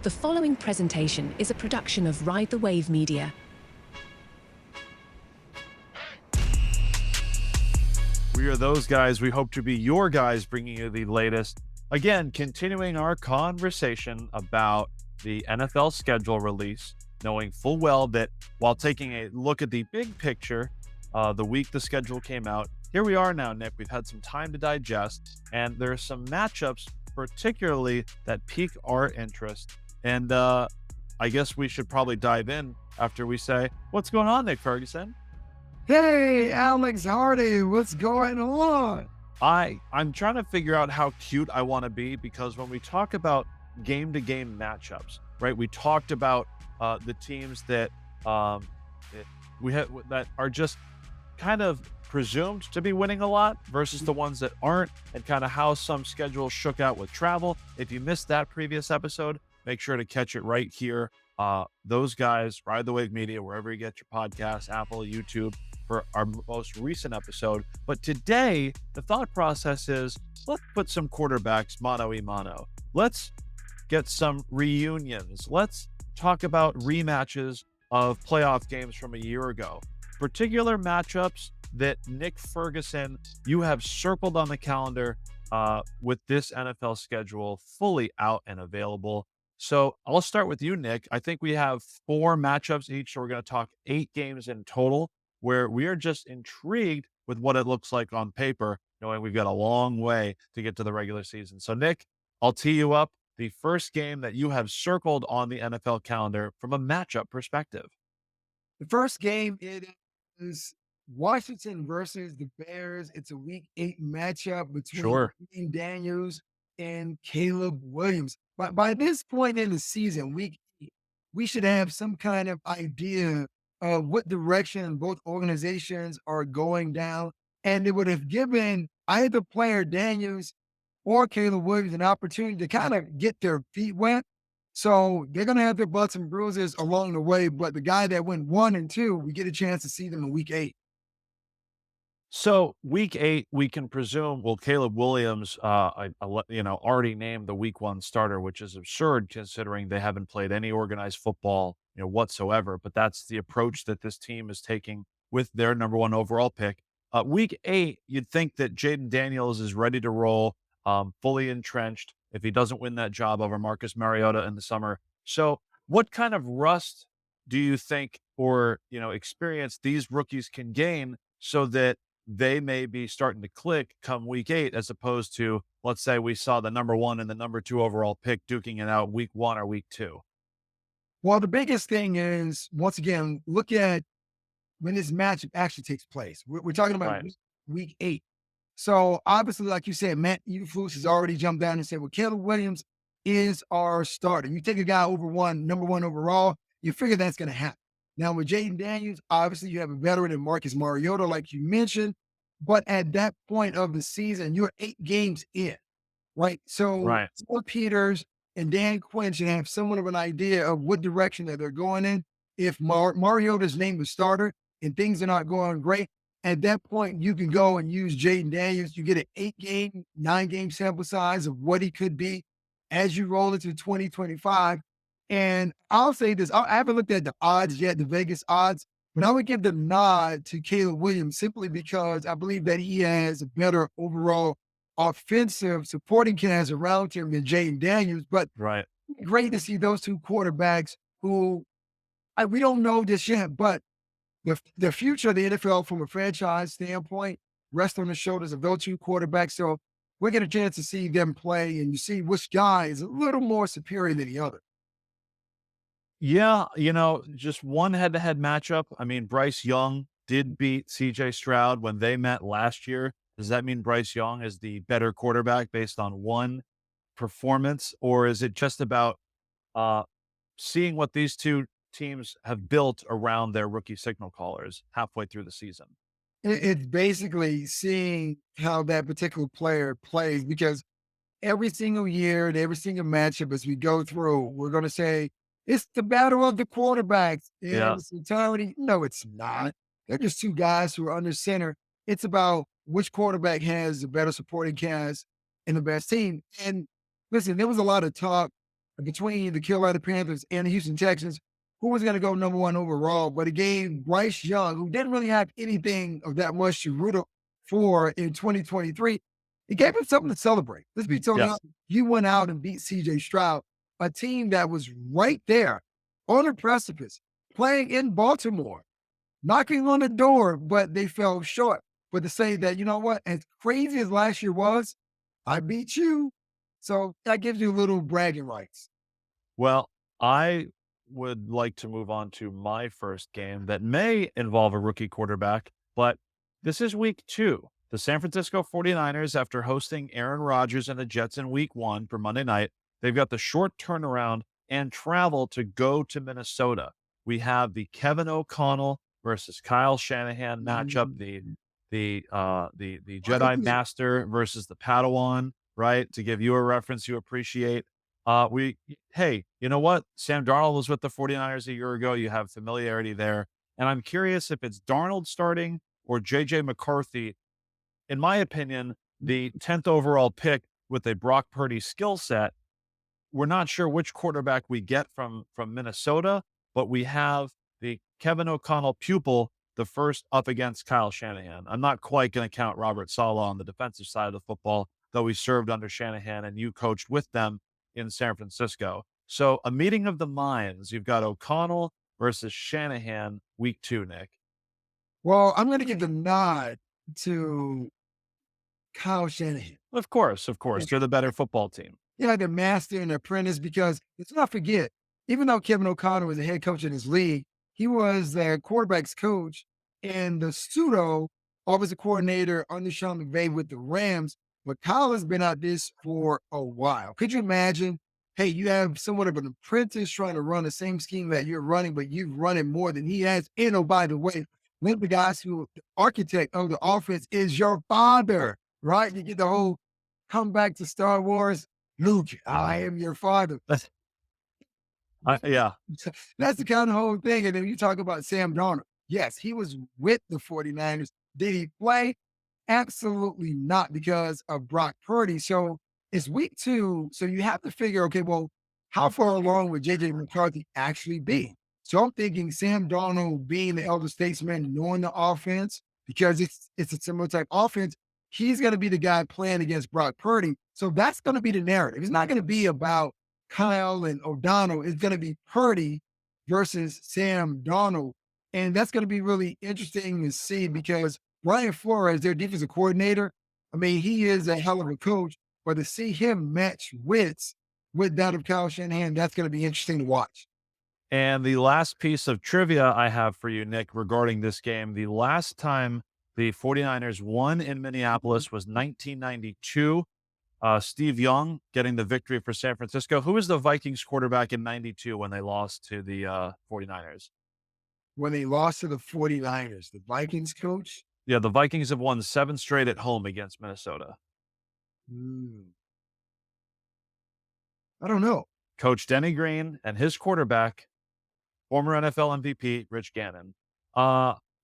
The following presentation is a production of Ride the Wave Media. We are those guys. We hope to be your guys, bringing you the latest. Again, continuing our conversation about the NFL schedule release, knowing full well that while taking a look at the big picture, the week the schedule came out, here we are now, Nick. We've had some time to digest, and there are some matchups particularly that pique our interest. And I guess we should probably dive in after we say, what's going on, Nick Ferguson? Hey, Alex Hardy, what's going on? I'm trying to figure out how cute I want to be, because when we talk about game-to-game matchups, right? We talked about the teams that that are just kind of presumed to be winning a lot versus the ones that aren't, and kind of how some schedules shook out with travel. If you missed that previous episode, make sure to catch it right here. Those guys, Ride the Wave Media, wherever you get your podcasts, Apple, YouTube, for our most recent episode. But today, the thought process is, let's put some quarterbacks mano-a-mano. Let's get some reunions. Let's talk about rematches of playoff games from a year ago. Particular matchups that Nick Ferguson, you have circled on the calendar with this NFL schedule fully out and available. So I'll start with you, Nick. I think we have 4 matchups each, so we're going to talk 8 games in total, where we are just intrigued with what it looks like on paper, knowing we've got a long way to get to the regular season. So, Nick, I'll tee you up the first game that you have circled on the NFL calendar from a matchup perspective. The first game, it is Washington versus the Bears. It's a Week 8 matchup between Jaden Daniels and Caleb Williams. But by this point in the season, Week 8, we should have some kind of idea of what direction both organizations are going down. And it would have given either player, Daniels or Caleb Williams, an opportunity to kind of get their feet wet. So they're going to have their butts and bruises along the way. But the guy that went 1 and 2, we get a chance to see them in Week 8. So Week 8, we can presume, well, Caleb Williams, already named the Week 1 starter, which is absurd considering they haven't played any organized football, whatsoever. But that's the approach that this team is taking with their number 1 overall pick. Week 8, you'd think that Jaden Daniels is ready to roll, fully entrenched if he doesn't win that job over Marcus Mariota in the summer. So what kind of rust do you think or, experience these rookies can gain so that they may be starting to click come Week 8, as opposed to, let's say we saw the number 1 and the number 2 overall pick duking it out Week 1 or Week 2? Well, the biggest thing is, once again, look at when this match actually takes place. We're talking about Week 8. So obviously, like you said, Matt Eberflus has already jumped down and said, well, Caleb Williams is our starter. You take a guy number 1 overall, you figure that's going to happen. Now with Jaden Daniels, obviously you have a veteran in Marcus Mariota, like you mentioned, but at that point of the season, you're 8 games in, right? So Paul Peters and Dan Quinn should have somewhat of an idea of what direction that they're going in. If Mariota's named the starter and things are not going great, at that point, you can go and use Jaden Daniels. You get an 8-game, 9-game sample size of what he could be as you roll into 2025. And I'll say this, I haven't looked at the odds yet, the Vegas odds, but I would give the nod to Caleb Williams simply because I believe that he has a better overall offensive supporting cast around him than Jaden Daniels. But great to see those 2 quarterbacks who we don't know this yet, but the future of the NFL from a franchise standpoint rests on the shoulders of those 2 quarterbacks. So we're getting a chance to see them play and you see which guy is a little more superior than the other. Yeah, just one head-to-head matchup. I mean, Bryce Young did beat CJ Stroud when they met last year. Does that mean Bryce Young is the better quarterback based on one performance? Or is it just about seeing what these 2 teams have built around their rookie signal callers halfway through the season? It's basically seeing how that particular player plays, because every single year and every single matchup as we go through, we're going to say, it's the battle of the quarterbacks. And it's entirely, no, it's not. They're just 2 guys who are under center. It's about which quarterback has the better supporting cast and the best team. And listen, there was a lot of talk between the Carolina Panthers and the Houston Texans, who was going to go number one overall, but it gave Bryce Young, who didn't really have anything of that much to root for in 2023, it gave him something to celebrate. Let's be totally honest. You went out and beat CJ Stroud, a team that was right there on the precipice, playing in Baltimore, knocking on the door, but they fell short. But to say that, you know what, as crazy as last year was, I beat you. So that gives you a little bragging rights. Well, I would like to move on to my first game that may involve a rookie quarterback, but this is week 2. The San Francisco 49ers, after hosting Aaron Rodgers and the Jets in week 1 for Monday night, they've got the short turnaround and travel to go to Minnesota. We have the Kevin O'Connell versus Kyle Shanahan matchup, the Jedi Master versus the Padawan, right? To give you a reference you appreciate. Hey, you know what? Sam Darnold was with the 49ers a year ago. You have familiarity there. And I'm curious if it's Darnold starting or JJ McCarthy. In my opinion, the 10th overall pick with a Brock Purdy skill set, we're not sure which quarterback we get from Minnesota, but we have the Kevin O'Connell pupil, the first up against Kyle Shanahan. I'm not quite going to count Robert Saleh on the defensive side of the football, though he served under Shanahan and you coached with them in San Francisco. So a meeting of the minds. You've got O'Connell versus Shanahan week 2, Nick. Well, I'm going to give the nod to Kyle Shanahan. Of course. They're the better football team. Yeah, the master and the apprentice, because let's not forget, even though Kevin O'Connell was a head coach in his league, he was their quarterback's coach and the pseudo offensive coordinator under Sean McVay with the Rams. But Kyle has been at this for a while. Could you imagine? Hey, you have somewhat of an apprentice trying to run the same scheme that you're running, but you've run it more than he has. And oh, by the way, one of the guys who the architect of the offense is your father, right? You get the whole come back to Star Wars. Luke, I am your father. Yeah. That's the kind of whole thing. And then you talk about Sam Darnold. Yes, he was with the 49ers. Did he play? Absolutely not, because of Brock Purdy. So it's week 2. So you have to figure, okay, well, how far along would JJ McCarthy actually be? So I'm thinking Sam Darnold being the elder statesman, knowing the offense, because it's a similar type offense, he's going to be the guy playing against Brock Purdy. So that's going to be the narrative. It's not going to be about Kyle and O'Donnell. It's going to be Purdy versus Sam Darnold. And that's going to be really interesting to see, because Brian Flores, their defensive coordinator, I mean, he is a hell of a coach, but to see him match wits with that of Kyle Shanahan, that's going to be interesting to watch. And the last piece of trivia I have for you, Nick, regarding this game, the last time the 49ers won in Minneapolis was 1992. Steve Young getting the victory for San Francisco. Who was the Vikings quarterback in 92 when they lost to the 49ers? When they lost to the 49ers, the Vikings coach? Yeah, the Vikings have won 7 straight at home against Minnesota. I don't know. Coach Denny Green and his quarterback, former NFL MVP, Rich Gannon,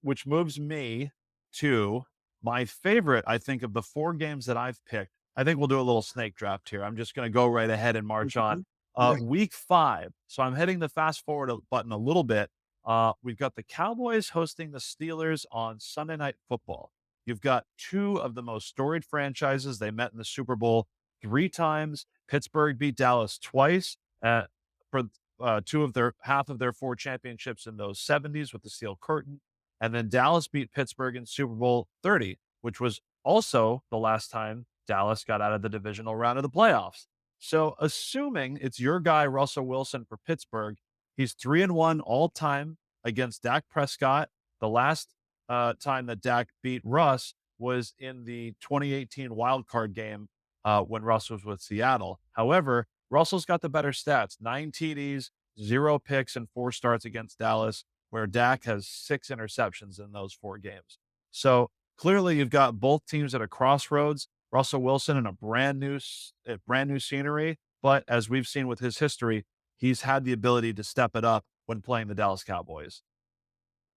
which moves me to my favorite, I think, of the 4 games that I've picked. I think we'll do a little snake draft here. I'm just going to go right ahead and march on. Week 5. So I'm hitting the fast forward button a little bit. We've got the Cowboys hosting the Steelers on Sunday Night Football. You've got 2 of the most storied franchises. They met in the Super Bowl 3 times. Pittsburgh beat Dallas twice for half of their 4 championships in those 70s with the Steel Curtain. And then Dallas beat Pittsburgh in Super Bowl 30, which was also the last time Dallas got out of the divisional round of the playoffs. So assuming it's your guy, Russell Wilson, for Pittsburgh, he's 3-1 all time against Dak Prescott. The last time that Dak beat Russ was in the 2018 wildcard game when Russ was with Seattle. However, Russell's got the better stats: 9 TDs, 0 picks, and 4 starts against Dallas, where Dak has 6 interceptions in those 4 games. So clearly you've got both teams at a crossroads. Russell Wilson in a brand new scenery. But as we've seen with his history, he's had the ability to step it up when playing the Dallas Cowboys.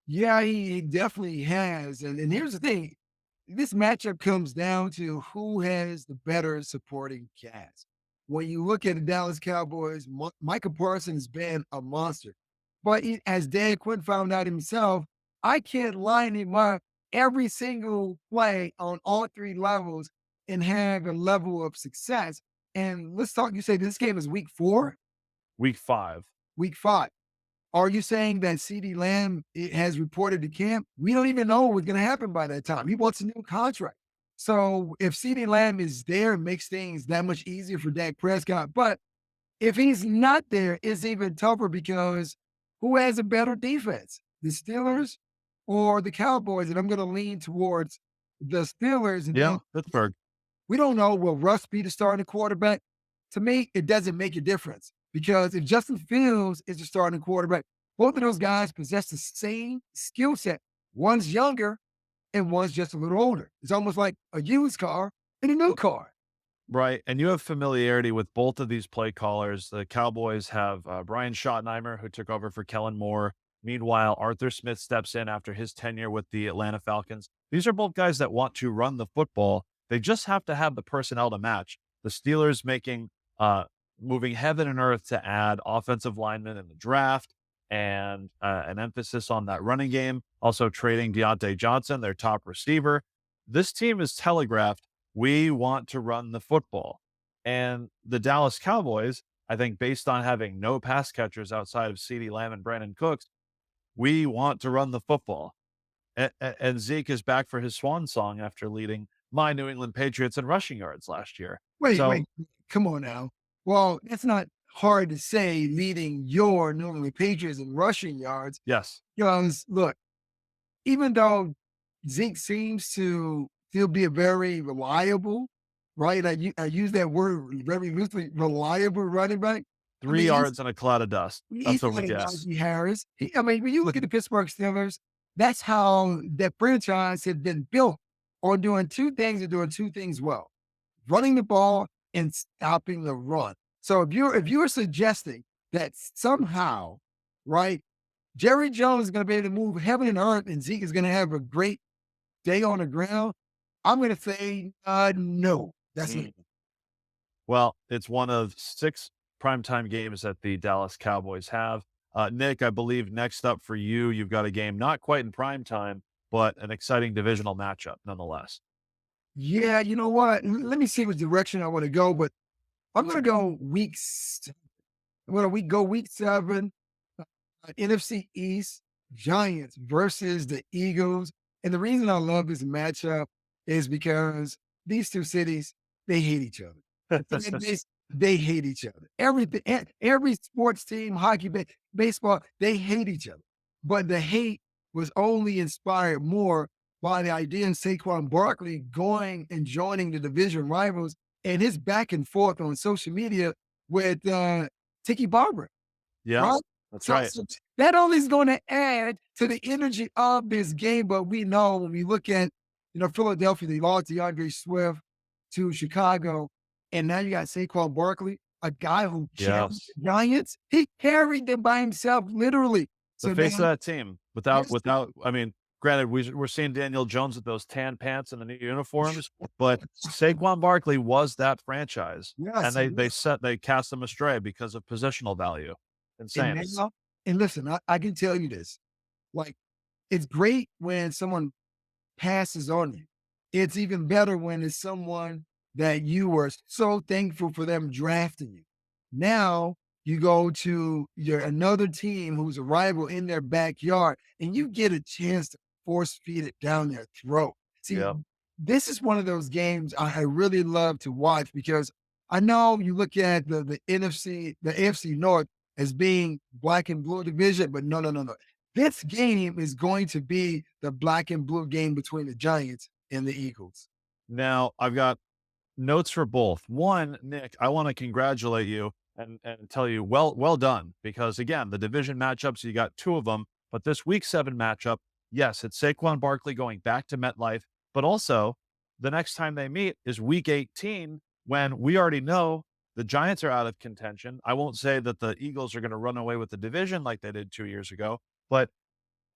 Yeah, he definitely has. And here's the thing. This matchup comes down to who has the better supporting cast. when you look at the Dallas Cowboys, Michael Parsons has been a monster. But as Dan Quinn found out himself, I can't line him up every single play on all three levels and have a level of success. And let's talk, you say this game is week 4? Week 5. Week 5. Are you saying that CeeDee Lamb has reported to camp? We don't even know what's going to happen by that time. He wants a new contract. So if CeeDee Lamb is there, it makes things that much easier for Dak Prescott. But if he's not there, it's even tougher because who has a better defense, the Steelers or the Cowboys? And I'm going to lean towards the Steelers. And Yeah, Pittsburgh. we don't know, will Russ be the starting quarterback? To me, it doesn't make a difference because if Justin Fields is the starting quarterback, both of those guys possess the same skill set. One's younger and one's just a little older. It's almost like a used car and a new car. Right. And you have familiarity with both of these play callers. The Cowboys have Brian Schottenheimer, who took over for Kellen Moore. Meanwhile, Arthur Smith steps in after his tenure with the Atlanta Falcons. These are both guys that want to run the football. They just have to have the personnel to match. The Steelers moving heaven and earth to add offensive linemen in the draft and an emphasis on that running game. Also trading Deontay Johnson, their top receiver. This team is telegraphed. We want to run the football. And the Dallas Cowboys, I think, based on having no pass catchers outside of CeeDee Lamb and Brandon Cooks, we want to run the football. And Zeke is back for his swan song after leading my New England Patriots in rushing yards last year. Wait, come on now. Well, that's not hard to say, leading your New England Patriots in rushing yards. Yes. Look, even though Zeke seems to still be a very reliable, right? I use that word very loosely, reliable running back. 3 yards in a cloud of dust. That's what we guess. Harris. When you look at the Pittsburgh Steelers, that's how that franchise had been built on doing two things and doing two things well: running the ball and stopping the run. So if you're suggesting that somehow, right, Jerry Jones is going to be able to move heaven and earth and Zeke is going to have a great day on the ground, I'm going to say no. That's it. Well, it's one of 6 primetime games that the Dallas Cowboys have. Nick, I believe next up for you, you've got a game not quite in prime time, but an exciting divisional matchup nonetheless. Yeah, you know what? Let me see which direction I want to go, but I'm going to go I'm going to go week 7, NFC East, Giants versus the Eagles. And the reason I love this matchup is because these two cities, they hate each other. They hate each other. Every sports team, hockey, baseball, they hate each other. But the hate was only inspired more by the idea of Saquon Barkley going and joining the division rivals and his back and forth on social media with Tiki Barber. Yeah, right? That's right. So that only is going to add to the energy of this game. But we know when we look at, Philadelphia, they lost DeAndre Swift to Chicago. And now you got Saquon Barkley, a guy who carried the Giants. He carried them by himself, literally. The face of that team. Granted, we're seeing Daniel Jones with those tan pants and the new uniforms, but Saquon Barkley was that franchise. Yes, and they cast them astray because of positional value. Insane. And listen, I can tell you this. Like, it's great when someone passes on you. It's even better when it's someone that you were so thankful for them drafting you. Now you go to another team who's a rival in their backyard and you get a chance to force feed it down their throat. See, this is one of those games I really love to watch because I know you look at the AFC North as being black and blue division, but no. This game is going to be the black and blue game between the Giants and the Eagles. Now, I've got notes for both. One, Nick, I want to congratulate you and tell you well done, because again, the division matchups, you got 2 of them, but this week 7 matchup, yes, it's Saquon Barkley going back to MetLife, but also the next time they meet is week 18, when we already know the Giants are out of contention. I won't say that the Eagles are going to run away with the division like they did 2 years ago, but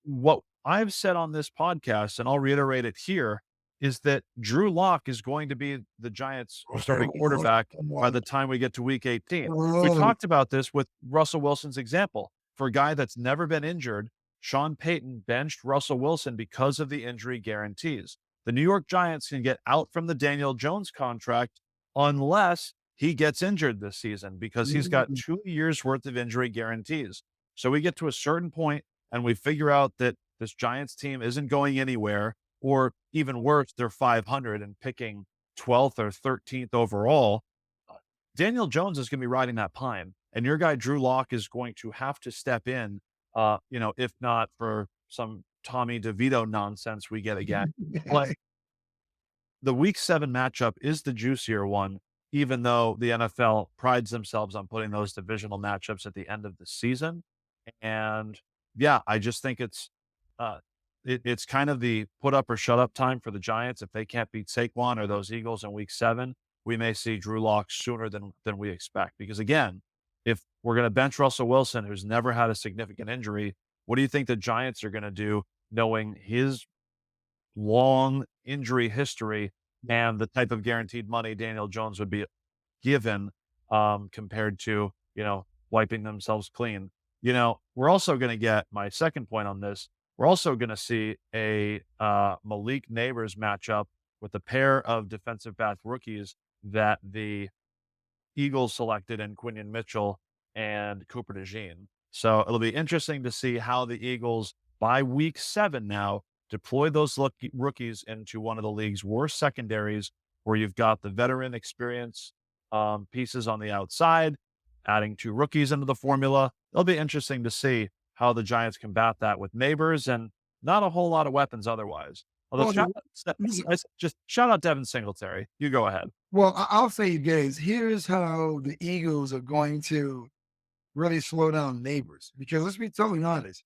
what I've said on this podcast, and I'll reiterate it here, is that Drew Lock is going to be the Giants' starting quarterback by the time we get to week 18. We talked about this with Russell Wilson's example. For a guy that's never been injured, Sean Payton benched Russell Wilson because of the injury guarantees. The New York Giants can get out from the Daniel Jones contract unless he gets injured this season because he's got 2 years worth of injury guarantees. So we get to a certain point and we figure out that this Giants team isn't going anywhere, or even worse, they're 500 and picking 12th or 13th overall. uh, Daniel Jones is going to be riding that pine, and your guy Drew Lock is going to have to step in. If not for some Tommy DeVito nonsense we get again. But the week 7 matchup is the juicier one, even though the NFL prides themselves on putting those divisional matchups at the end of the season. And yeah, I just think uh, it's kind of the put up or shut up time for the Giants. If they can't beat Saquon or those Eagles in week 7, we may see Drew Lock sooner than we expect. Because again, if we're going to bench Russell Wilson, who's never had a significant injury, what do you think the Giants are going to do, knowing his long injury history and the type of guaranteed money Daniel Jones would be given, compared to, wiping themselves clean? We're also going to get my second point on this. We're also going to see a Malik Neighbors matchup with a pair of defensive back rookies that the Eagles selected in Quinion Mitchell and Cooper DeJean. So it'll be interesting to see how the Eagles, by week 7 now, deploy those rookies into one of the league's worst secondaries, where you've got the veteran experience pieces on the outside, adding 2 rookies into the formula. It'll be interesting to see how the Giants combat that with Neighbors and not a whole lot of weapons otherwise. Although, Well, just shout out Devin Singletary. You go ahead. well, I'll say this. Here's how the Eagles are going to really slow down neighbors. Because let's be totally honest,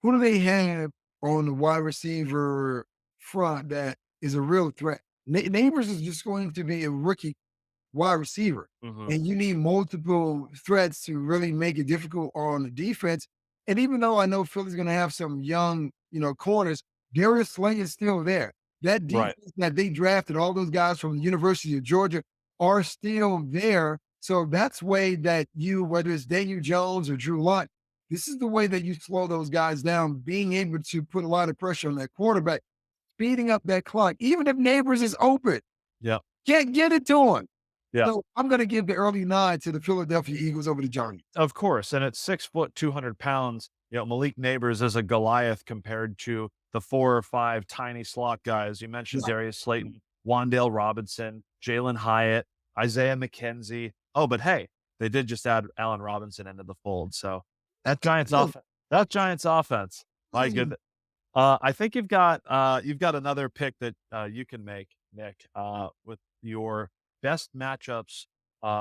who do they have on the wide receiver front that is a real threat? Neighbors is just going to be a rookie wide receiver. Mhm. And you need multiple threats to really make it difficult on the defense. And even though I know Philly's going to have some young, corners, Darius Slay is still there. That Right. defense that they drafted, all those guys from the University of Georgia, are still there. So that's way that whether it's Daniel Jones or Drew Lock, this is the way that you slow those guys down, being able to put a lot of pressure on that quarterback, speeding up that clock, even if Neighbors is open. Yeah. Can't get it to him. Yeah. So I'm going to give the early nod to the Philadelphia Eagles over the Giants. Of course, and at 6 foot, 200 pounds, Malik Neighbors is a Goliath compared to the 4 or 5 tiny slot guys. You mentioned Yeah. Darius Slayton, Wandale Robinson, Jalen Hyatt, Isaiah McKenzie. Oh, but hey, they did just add Allen Robinson into the fold. So that Giants Yeah. offense, my goodness. I think you've got another pick that you can make, Nick, with your best matchups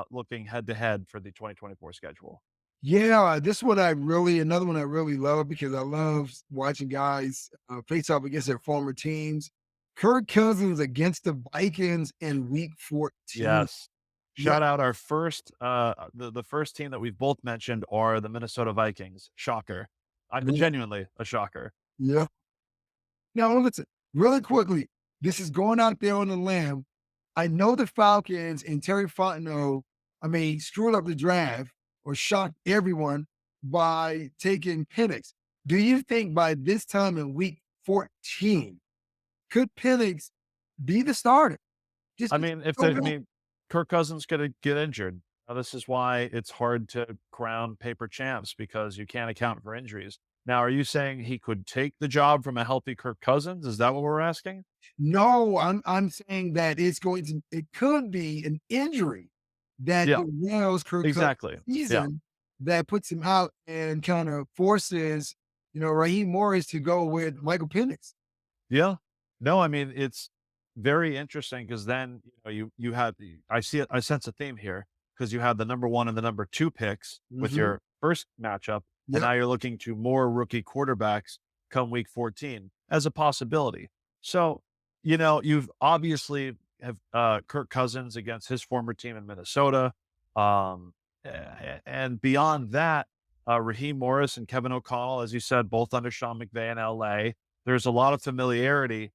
looking head to head for the 2024 schedule. Yeah, another one I really love because I love watching guys face off against their former teams. Kirk Cousins against the Vikings in week 14. Yes. Yeah, Shout out our first the first team that we've both mentioned are the Minnesota Vikings. Shocker. I'm yeah, genuinely a shocker. yeah. Now, listen, really quickly, this is going out there on the limb. I know the Falcons and Terry Fontenot, screwed up the draft or shocked everyone by taking Penix. Do you think by this time in week 14, could Penix be the starter? I Just mean, if go they, I back. mean, Kirk Cousins gonna get injured. This is why it's hard to crown paper champs, because you can't account for injuries. Now, are you saying he could take the job from a healthy Kirk Cousins? Is that what we're asking? No, I'm saying that it could be an injury that Yeah, derails Kirk Cousins' exactly. Yeah. season, that puts him out and kind of forces, Raheem Morris to go with Michael Penix. Yeah. No, I mean, it's very interesting because then, you had I sense a theme here, because you had the number 1 and the number 2 picks with Mhm. your first matchup, and Yep. now you're looking to more rookie quarterbacks come week 14 as a possibility. So, you've obviously have Kirk Cousins against his former team in Minnesota. And beyond that, Raheem Morris and Kevin O'Connell, as you said, both under Sean McVay in LA. There's a lot of familiarity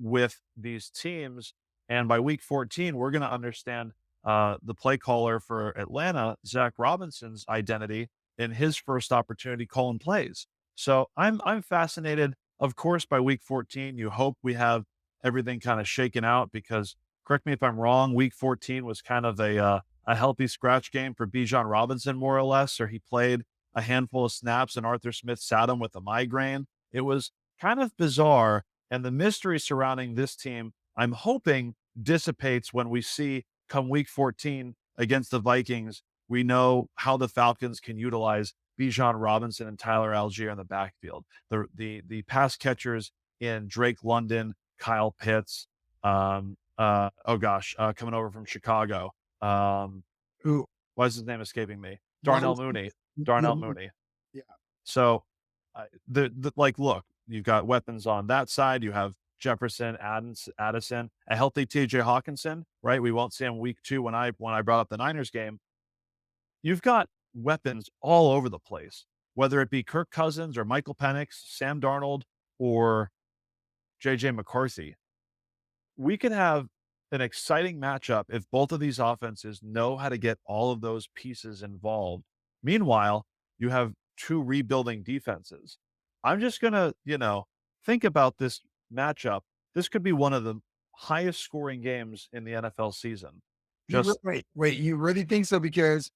with these teams. And by week 14, we're going to understand the play caller for Atlanta, Zach Robinson's identity in his first opportunity calling plays. So I'm fascinated. Of course, by week 14, you hope we have everything kind of shaken out because correct me if I'm wrong, week 14 was kind of a healthy scratch game for Bijan Robinson, more or less, or he played a handful of snaps and Arthur Smith sat him with a migraine. It was kind of bizarre. And the mystery surrounding this team, I'm hoping dissipates when we see come week 14 against the Vikings. We know how the Falcons can utilize Bijan Robinson and Tyler Algier in the backfield. The pass catchers in Drake London, Kyle Pitts, coming over from Chicago. Who Why is his name escaping me? Darnell Miles Mooney. yeah, Darnell Mooney. yeah. So, like, look, you've got weapons on that side. You have Jefferson, Addison, a healthy T.J. Hawkinson, right? We won't see him week 2 when I brought up the Niners game. You've got weapons all over the place, whether it be Kirk Cousins or Michael Penix, Sam Darnold, or J.J. McCarthy. We could have an exciting matchup if both of these offenses know how to get all of those pieces involved. Meanwhile, you have 2 rebuilding defenses. I'm just going to, think about this matchup. This could be one of the highest scoring games in the NFL season. Just Wait, you really think so? Because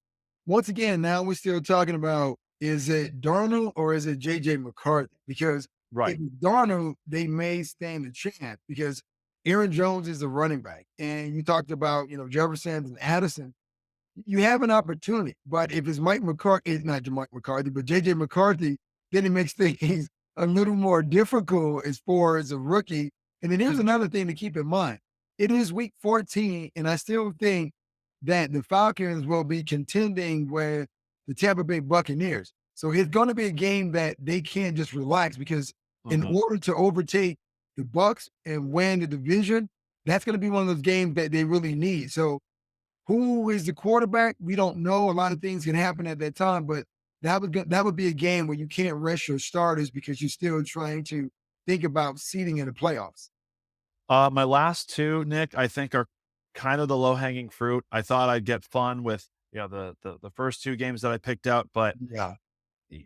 once again, now we're still talking about, is it Darnold or is it JJ McCarthy? Because if right. it's Darnold, they may stand a chance because Aaron Jones is a running back. And you talked about, Jefferson and Addison. You have an opportunity, but if it's Mike McCarthy, it's not Mike McCarthy, but JJ McCarthy, then it makes things a little more difficult as far as a rookie. And then here's another thing to keep in mind. It is week 14, and I still think that the Falcons will be contending with the Tampa Bay Buccaneers. So it's going to be a game that they can't just relax because in Mhm. order to overtake the Bucks and win the division, that's going to be one of those games that they really need. So who is the quarterback? We don't know. A lot of things can happen at that time, but that would be a game where you can't rest your starters because you're still trying to think about seeding in the playoffs. My last 2, Nick, I think are kind of the low hanging fruit. I thought I'd get fun with, the first 2 games that I picked out, but Yeah.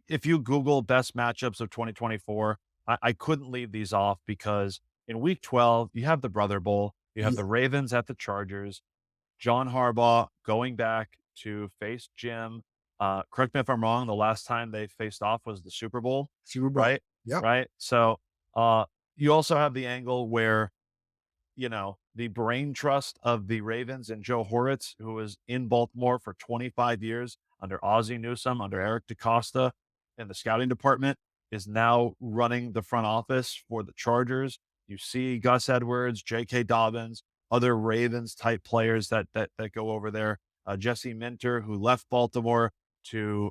if you Google best matchups of 2024, I couldn't leave these off because in week 12, you have the Brother Bowl, you have Yeah. the Ravens at the Chargers, John Harbaugh going back to face Jim. Correct me if I'm wrong, the last time they faced off was the Super Bowl, Super Bowl. right? Yep. Right. So you also have the angle where the brain trust of the Ravens and Joe Horitz, who was in Baltimore for 25 years under Ozzie Newsome, under Eric DeCosta in the scouting department, is now running the front office for the Chargers. You see Gus Edwards, J.K. Dobbins, other Ravens type players that go over there. Jesse Minter, who left Baltimore to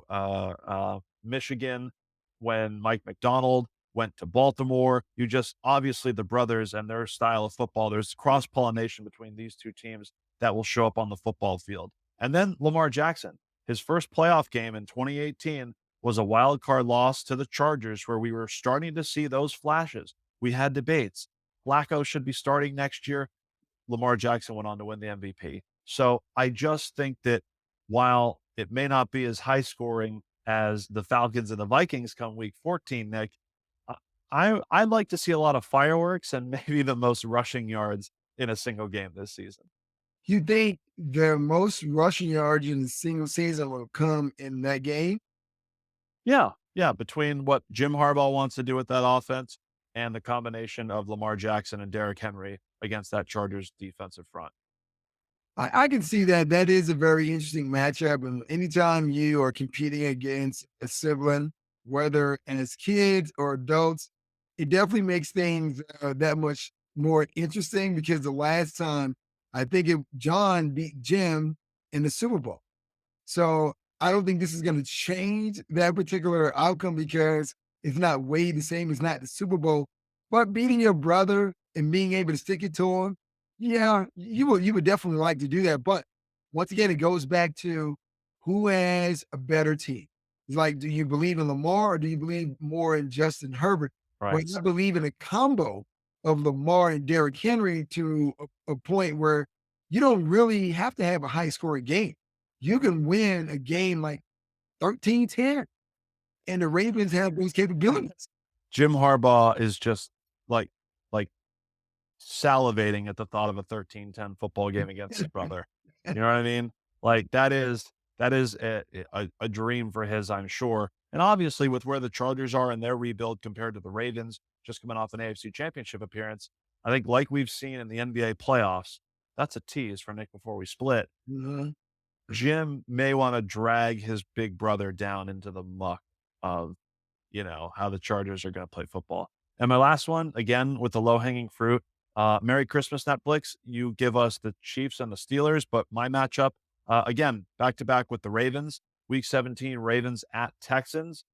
Michigan when Mike McDonald went to Baltimore. You just obviously the brothers and their style of football. There's cross pollination between these 2 teams that will show up on the football field. And then Lamar Jackson, his first playoff game in 2018 was a wild card loss to the Chargers, where we were starting to see those flashes. We had debates. Flacco should be starting next year. Lamar Jackson went on to win the MVP. So I just think that while it may not be as high scoring as the Falcons and the Vikings come week 14, Nick, I'd like to see a lot of fireworks and maybe the most rushing yards in a single game this season. You think the most rushing yards in a single season will come in that game? Yeah, yeah, between what Jim Harbaugh wants to do with that offense and the combination of Lamar Jackson and Derrick Henry against that Chargers defensive front. I can see that. That is a very interesting matchup. And anytime you are competing against a sibling, whether as kids or adults, it definitely makes things that much more interesting because the last time I think John beat Jim in the Super Bowl. So I don't think this is going to change that particular outcome because it's not way the same. It's not the Super Bowl, but beating your brother and being able to stick it to him, yeah, you would definitely like to do that. But once again, it goes back to who has a better team. It's like, do you believe in Lamar or do you believe more in Justin Herbert? Well, Right. I believe in a combo of Lamar and Derrick Henry to a point where you don't really have to have a high scoring game. You can win a game like 13-10, and the Ravens have those capabilities. Jim Harbaugh is just like like salivating at the thought of a 13-10 football game against his brother. You know what I mean? Like that is a dream for his, I'm sure. And obviously with where the Chargers are in their rebuild compared to the Ravens, just coming off an AFC championship appearance, I think like we've seen in the NBA playoffs, that's a tease for Nick before we split. Mhm. Jim may want to drag his big brother down into the muck of, how the Chargers are going to play football. And my last one, again, with the low hanging fruit, Merry Christmas, Netflix. You give us the Chiefs and the Steelers, but my matchup, again, back to back with the Ravens, week 17, Ravens at Texans.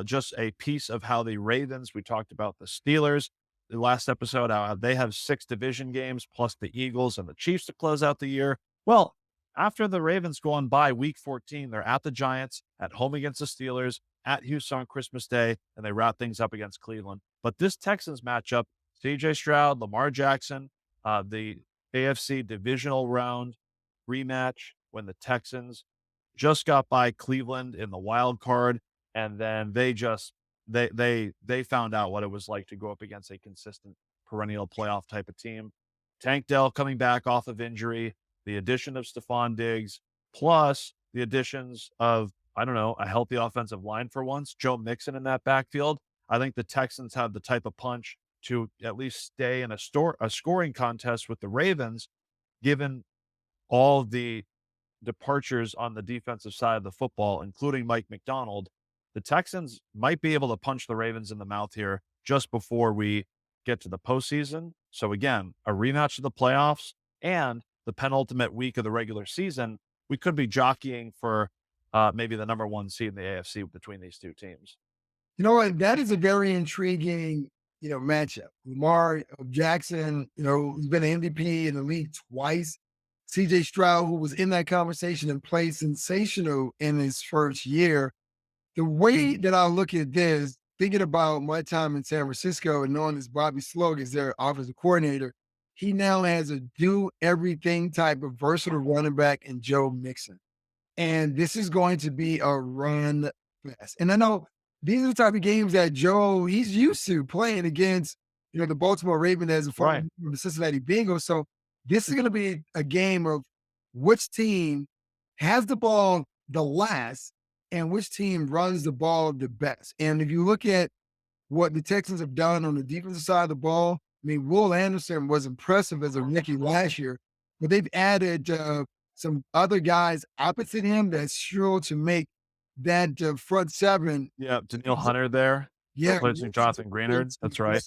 Just a piece of how the Ravens, we talked about the Steelers the last episode, they have 6 division games plus the Eagles and the Chiefs to close out the year. Well, after the Ravens go on by week 14, they're at the Giants, at home against the Steelers, at Houston on Christmas Day, and they wrap things up against Cleveland. But this Texans matchup, CJ Stroud, Lamar Jackson, the AFC divisional round rematch when the Texans just got by Cleveland in the wild card, and then they found out what it was like to go up against a consistent perennial playoff type of team. Tank Dell coming back off of injury, the addition of Stephon Diggs, plus the additions of, I don't know, a healthy offensive line for once, Joe Mixon in that backfield. I think the Texans have the type of punch to at least stay in a scoring contest with the Ravens, given all the departures on the defensive side of the football, including Mike McDonald. The Texans might be able to punch the Ravens in the mouth here just before we get to the postseason. So again, a rematch of the playoffs and the penultimate week of the regular season, we could be jockeying for maybe the number 1 seed in the AFC between these two teams. You know what? That is a very intriguing, matchup. Lamar Jackson, who's been an MVP in the league twice. CJ Stroud, who was in that conversation and played sensational in his first year. The way that I look at this, thinking about my time in San Francisco and knowing this Bobby Slogan is their offensive coordinator, he now has a do everything type of versatile running back in Joe Mixon. And this is going to be a run fest. And I know these are the type of games that Joe, he's used to playing against, the Baltimore Ravens as a former member of the Cincinnati Bengals. So this is going to be a game of which team has the ball the last and which team runs the ball the best. And if you look at what the Texans have done on the defensive side of the ball, I mean, Will Anderson was impressive as a rookie last year, but they've added some other guys opposite him that's sure to make that front seven. Yeah, Daniil Hunter there. Yeah, replacing Jonathan Greenard. That's right.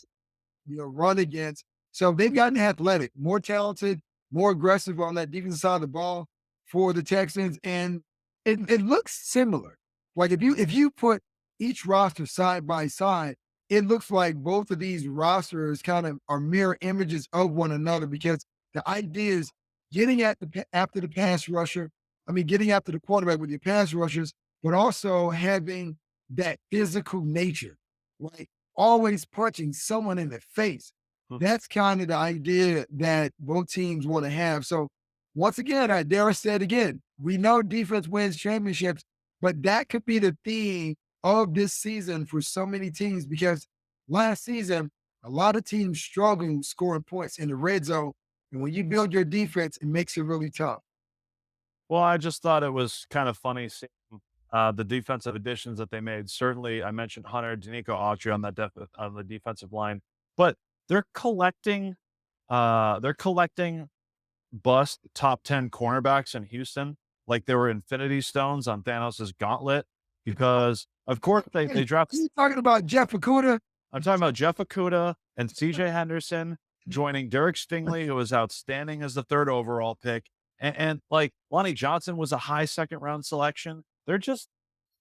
Run against. So they've gotten athletic, more talented, more aggressive on that defensive side of the ball for the Texans, and it looks similar. Like if you put each roster side by side, it looks like both of these rosters kind of are mirror images of one another because the idea is getting after the pass rusher. I mean, getting after the quarterback with your pass rushers, but also having that physical nature, right? Always punching someone in the face. That's kind of the idea that both teams want to have. So once again, I dare say it again, we know defense wins championships, but that could be the theme of this season for so many teams because last season, a lot of teams struggling scoring points in the red zone. And when you build your defense, it makes it really tough. Well, I just thought it was kind of funny seeing the defensive additions that they made. Certainly, I mentioned Hunter, Danico Autry on the defensive line, but they're collecting bust top 10 cornerbacks in Houston like they were infinity stones on Thanos' gauntlet because, of course, they drafted. You talking about Jeff Okudah? I'm talking about Jeff Okudah and CJ Henderson joining Derek Stingley, who was outstanding as the 3rd overall pick. And like Lonnie Johnson was a high 2nd round selection. They're just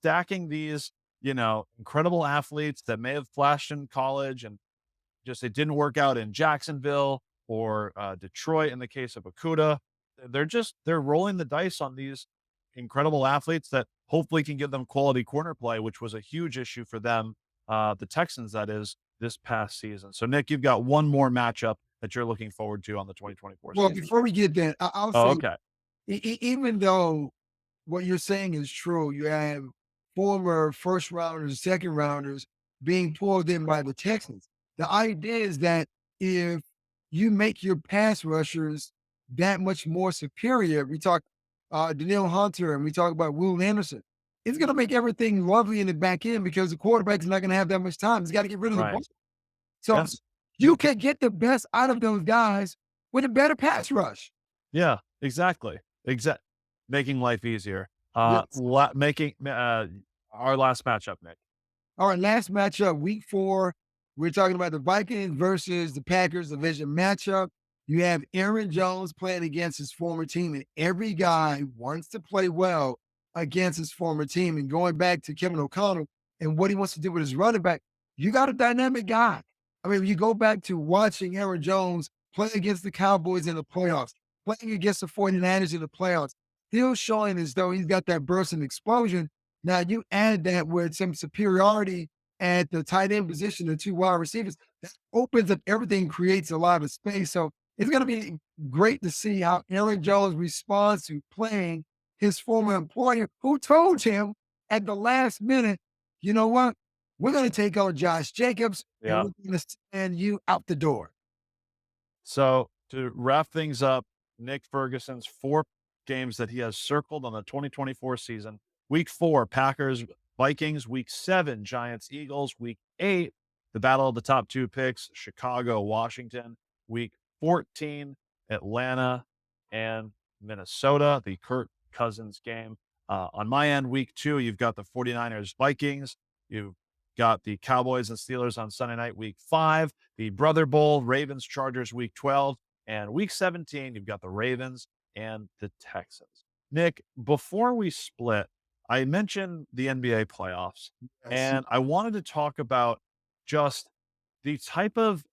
stacking these, incredible athletes that may have flashed in college and just it didn't work out in Jacksonville or Detroit in the case of Okudah. They're rolling the dice on these incredible athletes that hopefully can give them quality corner play, which was a huge issue for them, the Texans, that is, this past season. So, Nick, you've got one more matchup that you're looking forward to on the 2024 Well, season. before we get there, I'll Oh, say, okay. even though what you're saying is true, you have former first rounders, second rounders being pulled in by the Texans. The idea is that if you make your pass rushers that much more superior, we talk Danielle Hunter and we talk about Will Anderson, it's going to make everything lovely in the back end because the quarterback is not going to have that much time. He's got to get rid of the ball. Right. So Yes. you can get the best out of those guys with a better pass rush. Yeah, exactly. Making life easier. Yes. Making our last matchup, Nick. All right, last matchup, week 4. We're talking about the Vikings versus the Packers division matchup. You have Aaron Jones playing against his former team, and every guy wants to play well against his former team. And going back to Kevin O'Connell and what he wants to do with his running back, you got a dynamic guy. I mean, you go back to watching Aaron Jones play against the Cowboys in the playoffs, playing against the 49ers in the playoffs, still showing as though he's got that burst and explosion. Now, you add that with some superiority at the tight end position, the 2 wide receivers, that opens up everything, creates a lot of space. So it's going to be great to see how Aaron Jones responds to playing his former employer, who told him at the last minute, you know what? We're going to take on Josh Jacobs and we're going to send you out the door. So to wrap things up, Nick Ferguson's 4 games that he has circled on the 2024 season. Week 4, Packers, Vikings. Week 7, Giants, Eagles. Week 8, the battle of the top 2 picks, Chicago, Washington. Week 14, Atlanta and Minnesota, the Kirk Cousins game. On my end, week 2, you've got the 49ers, Vikings. You've got the Cowboys and Steelers on Sunday night, week 5, the Brother Bowl, Ravens, Chargers, week 12, and week 17, you've got the Ravens and the Texans. Nick, before we split, I mentioned the NBA playoffs, and I wanted to talk about just the type of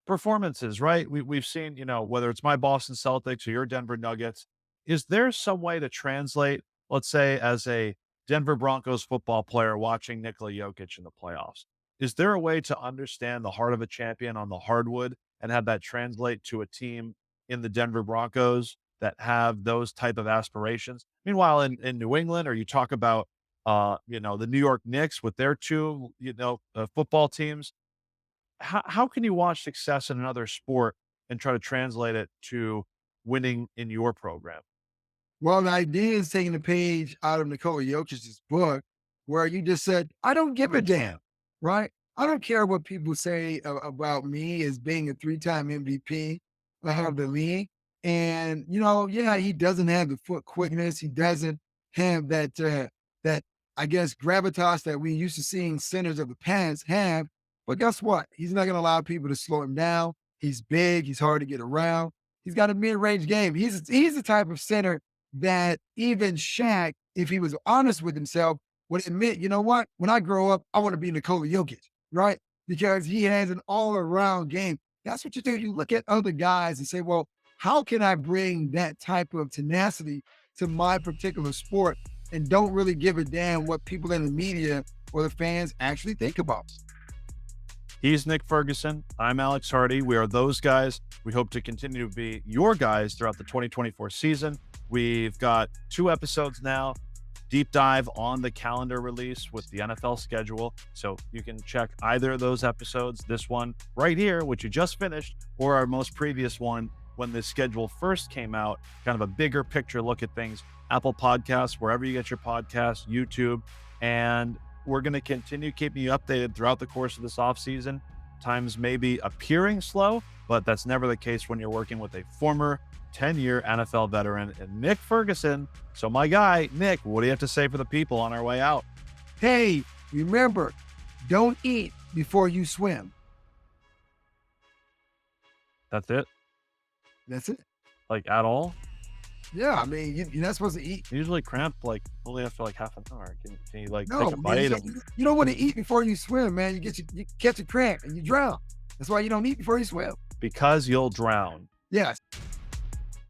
performances, right? We've seen, whether it's my Boston Celtics or your Denver Nuggets, is there some way to translate, let's say, as a Denver Broncos football player watching Nikola Jokic in the playoffs? Is there a way to understand the heart of a champion on the hardwood and have that translate to a team in the Denver Broncos that have those type of aspirations? Meanwhile, in New England, or you talk about, the New York Knicks with their 2, football teams, how can you watch success in another sport and try to translate it to winning in your program? Well, the idea is taking a page out of Nikola Jokic's book where you just said, I don't give a damn, right? I don't care what people say about me as being a 3-time MVP of the league. And, he doesn't have the foot quickness. He doesn't have that, I guess, gravitas that we used to seeing centers of the past have. But guess what? He's not going to allow people to slow him down. He's big. He's hard to get around. He's got a mid-range game. He's the type of center that even Shaq, if he was honest with himself, would admit, you know what? When I grow up, I want to be Nikola Jokic, right? Because he has an all-around game. That's what you do. You look at other guys and say, well, how can I bring that type of tenacity to my particular sport and don't really give a damn what people in the media or the fans actually think about? He's Nick Ferguson. I'm Alex Hardy. We are those guys. We hope to continue to be your guys throughout the 2024 season. We've got 2 episodes now, deep dive on the calendar release with the NFL schedule. So you can check either of those episodes, this one right here, which you just finished, or our most previous one when the schedule first came out, kind of a bigger picture look at things. Apple Podcasts, wherever you get your podcasts, YouTube, and we're going to continue keeping you updated throughout the course of this offseason. Times may be appearing slow, but that's never the case when you're working with a former 10-year NFL veteran and Nick Ferguson. So my guy, Nick, what do you have to say for the people on our way out? Hey, remember, don't eat before you swim. That's it? That's it. Like at all? Yeah, I mean, you're not supposed to eat. Usually cramp only after half an hour. Can you take a Man, bite? you don't want to eat before you swim, man. You catch a cramp and you drown. That's why you don't eat before you swim. Because you'll drown. Yes.